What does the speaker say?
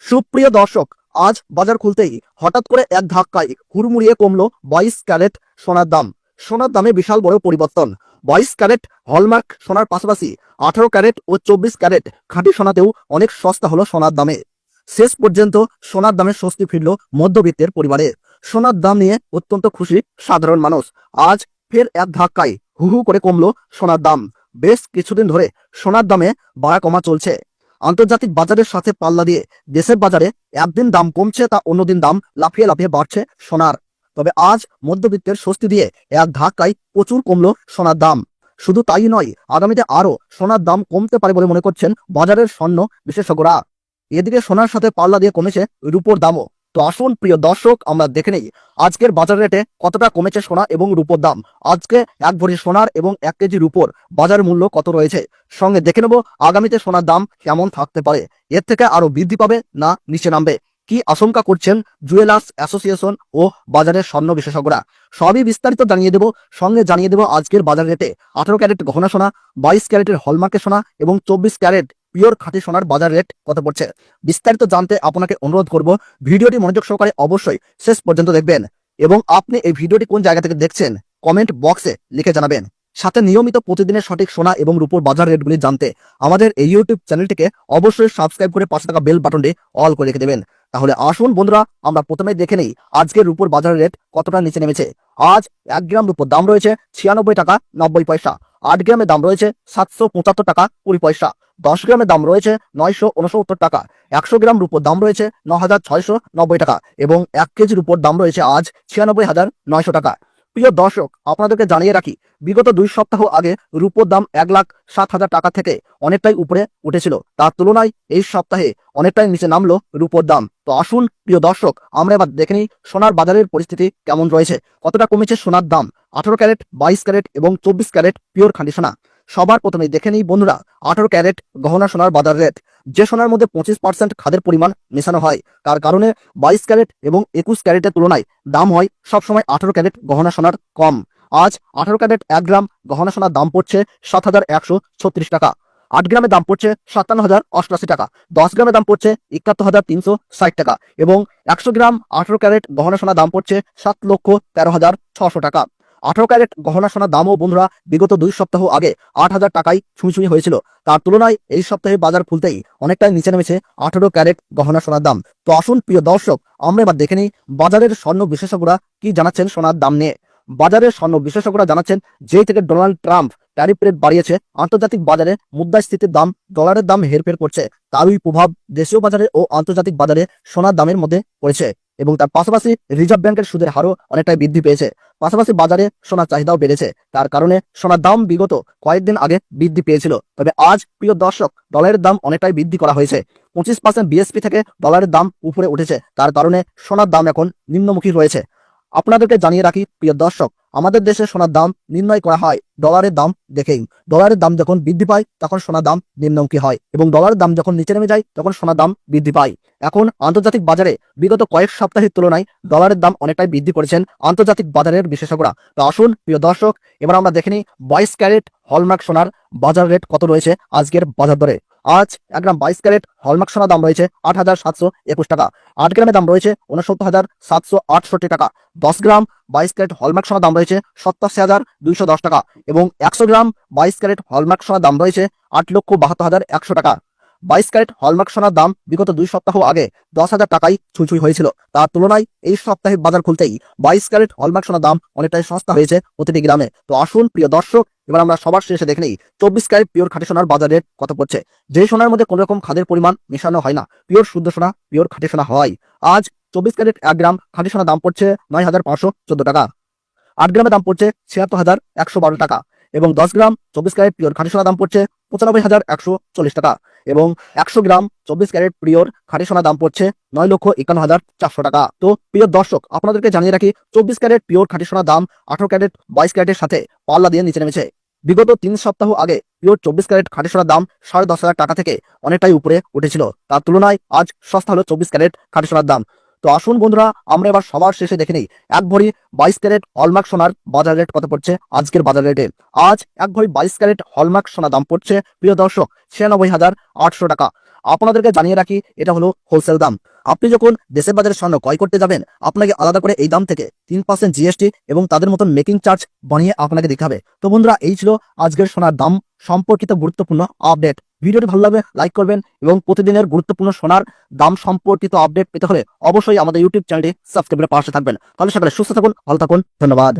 সুপ্রিয় দর্শক, আজ বাজার খুলতেই হঠাৎ করে এক ধাক্কায় হুড়মুড়িয়ে কমলো 22 ক্যারেট সোনার দাম। সোনার দামে বিশাল বড় পরিবর্তন। 22 ক্যারেট হলমার্ক সোনার পাশাপাশি 18 ক্যারেট ও 24 ক্যারেট খাঁটি সোনাতেও অনেক সস্তা হলো সোনার দামে। শেষ পর্যন্ত সোনার দামে স্বস্তি ফিরল মধ্যবিত্তের পরিবারে। সোনার দাম নিয়ে অত্যন্ত খুশি সাধারণ মানুষ। আজ ফের এক ধাক্কায় হু হু করে কমলো সোনার দাম। বেশ কিছুদিন ধরে সোনার দামে বাড়া কমা চলছে। আন্তর্জাতিক বাজারের সাথে পাল্লা দিয়ে দেশের বাজারে একদিন দাম কমছে, তা অন্যদিন দাম লাফিয়ে লাফিয়ে বাড়ছে সোনার। তবে আজ মধ্যবিত্তের স্বস্তি দিয়ে এক ধাক্কায় প্রচুর কমলো সোনার দাম। শুধু তাই নয়, আগামীতে আরো সোনার দাম কমতে পারে বলে মনে করছেন বাজারের স্বর্ণ বিশেষজ্ঞরা। এদিকে সোনার সাথে পাল্লা দিয়ে কমেছে রূপোর দামও। তো আসুন প্রিয় দর্শক, আমরা দেখে নেই আজকের বাজার রেটে কতটা কমেছে সোনা এবং রূপোর দাম। আজকে এক ভরি সোনার এবং 1 কেজি রূপোর বাজার মূল্য কত রয়েছে, সঙ্গে দেখে নেব আগামীতে সোনার দাম কেমন থাকতে পারে। এর থেকে আরো বৃদ্ধি পাবে না নিচে নামবে, কি আশঙ্কা করছেন জুয়েলার্স অ্যাসোসিয়েশন ও বাজারের স্বর্ণ বিশেষজ্ঞরা, সবই বিস্তারিত জানিয়ে দেব। সঙ্গে জানিয়ে দেব আজকের বাজার রেটে 18 ক্যারেট গহনা সোনা, 22 ক্যারেটের হলমার্কের সোনা এবং 24 ক্যারেট পিওর খাঁটি সোনার বাজার রেট কত পড়ছে। বিস্তারিত জানতে আপনাকে অনুরোধ করব ভিডিওটি মনোযোগ সহকারে অবশ্যই শেষ পর্যন্ত দেখবেন, এবং আপনি এই ভিডিওটি কোন জায়গা থেকে দেখছেন কমেন্ট বক্সে লিখে জানাবেন। সাথে নিয়মিত প্রতিদিনের সঠিক সোনা এবং রূপোর বাজার রেটগুলি জানতে আমাদের এই ইউটিউব চ্যানেলটিকে অবশ্যই সাবস্ক্রাইব করে পাশে থাকা বেল বাটনটি অল করে রেখে দেবেন। তাহলে আসুন বন্ধুরা, আমরা প্রথমেই দেখে নেই আজকের রূপোর বাজার রেট কতটা নিচে নেমেছে। আজ 1 গ্রাম রূপোর দাম রয়েছে 96 টাকা 90 পয়সা। 8 গ্রামের দাম রয়েছে 775 টাকা 20 পয়সা। 10 গ্রামের দাম রয়েছে 969 টাকা। 100 গ্রাম রূপোর দাম রয়েছে 9690 টাকা এবং 1 কেজি রূপোর দাম রয়েছে আজ 96,900 টাকা। প্রিয় দর্শক, আপনাদেরকে জানিয়ে রাখি, বিগত 2 সপ্তাহ আগে রূপোর দাম 1,07,000 টাকা থেকে অনেকটাই উপরে উঠেছিল। তার তুলনায় এই সপ্তাহে অনেকটাই নিচে নামলো রূপোর দাম। তো আসুন প্রিয় দর্শক, আমরা এবার দেখে নিই সোনার বাজারের পরিস্থিতি কেমন রয়েছে, কতটা কমেছে সোনার দাম। 18 ক্যারেট, 22 ক্যারেট এবং 24 ক্যারেট পিওর খাঁটি সোনা। সবার প্রথমে দেখে নিই বন্ধুরা 18 ক্যারেট গহনা সোনার বাজার রেট। যে সোনার মধ্যে 25% খাদের পরিমাণ মেশানো হয়, তার কারণে 22 ক্যারেট এবং 21 ক্যারেটের তুলনায় দাম হয় সবসময় 18 ক্যারেট গহনা সোনার কম। আজ 18 ক্যারেট 1 গ্রাম গহনা সোনার দাম পড়ছে 7,136 টাকা। 8 গ্রামের দাম পড়ছে 57,088 টাকা। 10 গ্রামের দাম পড়ছে 71,360 টাকা এবং 100 গ্রাম 18 ক্যারেট গহনা সোনার দাম পড়ছে 7,13,600 টাকা। 18 ক্যারেট গহনা সোনার দামও বন্ধুরা বিগত 2 সপ্তাহ আগে 8,000 টাকায় ছুঁই হয়েছিল। তার তুলনায় এই সপ্তাহে বাজার খুলতেই অনেকটাই নিচে নেমেছে 18 ক্যারেট গহনা সোনার দাম। তো আসুন প্রিয় দর্শক, আমরা এবার দেখে নিই বাজারের স্বর্ণ বিশেষজ্ঞরা কি জানাচ্ছেন সোনার দাম নিয়ে। বাজারের স্বর্ণ বিশেষজ্ঞরা জানাচ্ছেন, যেই থেকে ডোনাল্ড ট্রাম্প ট্যারিফ রেট বাড়িয়েছে, আন্তর্জাতিক বাজারে মুদ্রাস্ফীতির দাম, ডলারের দাম হেরফের করছে। তারই প্রভাব দেশীয় বাজারে ও আন্তর্জাতিক বাজারে সোনার দামের মধ্যে পড়েছে এবং তার পাশাপাশি রিজার্ভ ব্যাংকের সুদের হারও অনেকটাই বৃদ্ধি পেয়েছে। পাশাপাশি বাজারে সোনার চাহিদাও বেড়েছে, তার কারণে সোনার দাম বিগত কয়েকদিন আগে বৃদ্ধি পেয়েছিল। তবে আজ প্রিয় দর্শক, ডলারের দাম অনেকটাই বৃদ্ধি করা হয়েছে। 25% বিএসপি থেকে ডলারের দাম উপরে উঠেছে, তার কারণে সোনার দাম এখন নিম্নমুখী রয়েছে। আপনাদেরকে জানিয়ে রাখি প্রিয় দর্শক, আমাদের দেশে সোনার দাম নির্ণয় করা হয় ডলারের দাম দেখেই। ডলারের দাম যখন বৃদ্ধি পায় তখন সোনার দাম নিম্নমুখী হয় এবং ডলারের দাম যখন নিচে নেমে যায় তখন সোনার দাম বৃদ্ধি পায়। এখন আন্তর্জাতিক বাজারে বিগত কয়েক সপ্তাহের তুলনায় ডলারের দাম অনেকটাই বৃদ্ধি করেছেন আন্তর্জাতিক বাজারের বিশেষজ্ঞরা। তো আসুন প্রিয় দর্শক, এবার আমরা দেখে নিই 22 ক্যারেট হলমার্ক সোনার বাজার রেট কত রয়েছে আজকের বাজার দরে। আজ 1 গ্রাম 22 ক্যারেট হলমার্ক সোনার দাম রয়েছে 8,721 টাকা। 8 গ্রামের দাম রয়েছে 69,768 টাকা। 10 গ্রাম 22 ক্যারেট হলমার্ক সোনার দাম রয়েছে 87,210 টাকা এবং 100 গ্রাম 22 ক্যারেট হলমার্ক সোনার দাম রয়েছে 8,72,100 টাকা। 22 ক্যারেট হলমার্ক সোনার দাম বিগত 2 সপ্তাহ আগে 10,000 টাকায় ছুঁই হয়েছিল। তার তুলনায় এই সপ্তাহে বাজার খুলতেই 22 ক্যারেট হলমার্ক সোনার দাম অনেকটাই সস্তা হয়েছে প্রতিটি গ্রামে। তো আসুন প্রিয় দর্শক, এবার আমরা সবার শেষে দেখে নেই 24 ক্যারেট পিওর খাঁটি সোনার বাজার রেট কত পড়ছে। যে সোনার মধ্যে কোনো রকম খাদের পরিমাণ মেশানো হয় না, পিওর শুদ্ধ সোনা, পিওর খাঁটি সোনা হয়। আজ 24 ক্যারেট 1 গ্রাম খাঁটি সোনার দাম পড়ছে 9,514 টাকা। 8 গ্রামের দাম পড়ছে 76,112 টাকা এবং 10 গ্রাম 24 ক্যারেট পিওর খাঁটি সোনার দাম পড়ছে 95,140 টাকা এবং 100 গ্রাম 24 ক্যারেট পিওর খাঁটি সোনার দাম পড়ছে 9,51,400 টাকা। তো প্রিয় দর্শক, আপনাদেরকে জানিয়ে রাখি 24 ক্যারেট পিওর খাঁটি সোনার দাম 18 ক্যারেট 22 ক্যারেটের সাথে পাল্লা দিয়ে নিচে নেমেছে। বিগত 3 সপ্তাহ আগে পিওর 24 ক্যারেট খাঁটি সোনার দাম 10,500 টাকা থেকে অনেকটাই উপরে উঠেছিল। তার তুলনায় আজ সস্তা হলো 24 ক্যারেট খাঁটি সোনার দাম। তো আসুন বন্ধুরা, আমরা এবার সবার শেষে দেখে নেই 1 ভরি 22 ক্যারেট হলমার্ক সোনার বাজার রেট কত পড়ছে আজকের বাজার রেটে। আজ 1 ভরি 22 ক্যারেট হলমার্ক সোনার দাম পড়ছে প্রিয় দর্শক 96,800 টাকা। আপনাদেরকে জানিয়ে রাখি এটা হলো হোলসেল দাম। আপনি যখন দেশের বাজারে স্বর্ণ ক্রয় করতে যাবেন আপনাকে আলাদা করে এই দাম থেকে 3% জিএসটি এবং তাদের মতন মেকিং চার্জ বানিয়ে আপনাকে দিতে হবে। তো বন্ধুরা, এই ছিল আজকের সোনার দাম সম্পর্কিত গুরুত্বপূর্ণ আপডেট। ভিডিওটি ভালো লাগবে লাইক করবেন এবং প্রতিদিনের গুরুত্বপূর্ণ সোনার দাম সম্পর্কিত আপডেট পেতে হলে অবশ্যই আমাদের ইউটিউব চ্যানেলটি সাবস্ক্রাইব করে পাশে থাকবেন। তাহলে সকালে সুস্থ থাকুন, ভালো থাকুন, ধন্যবাদ।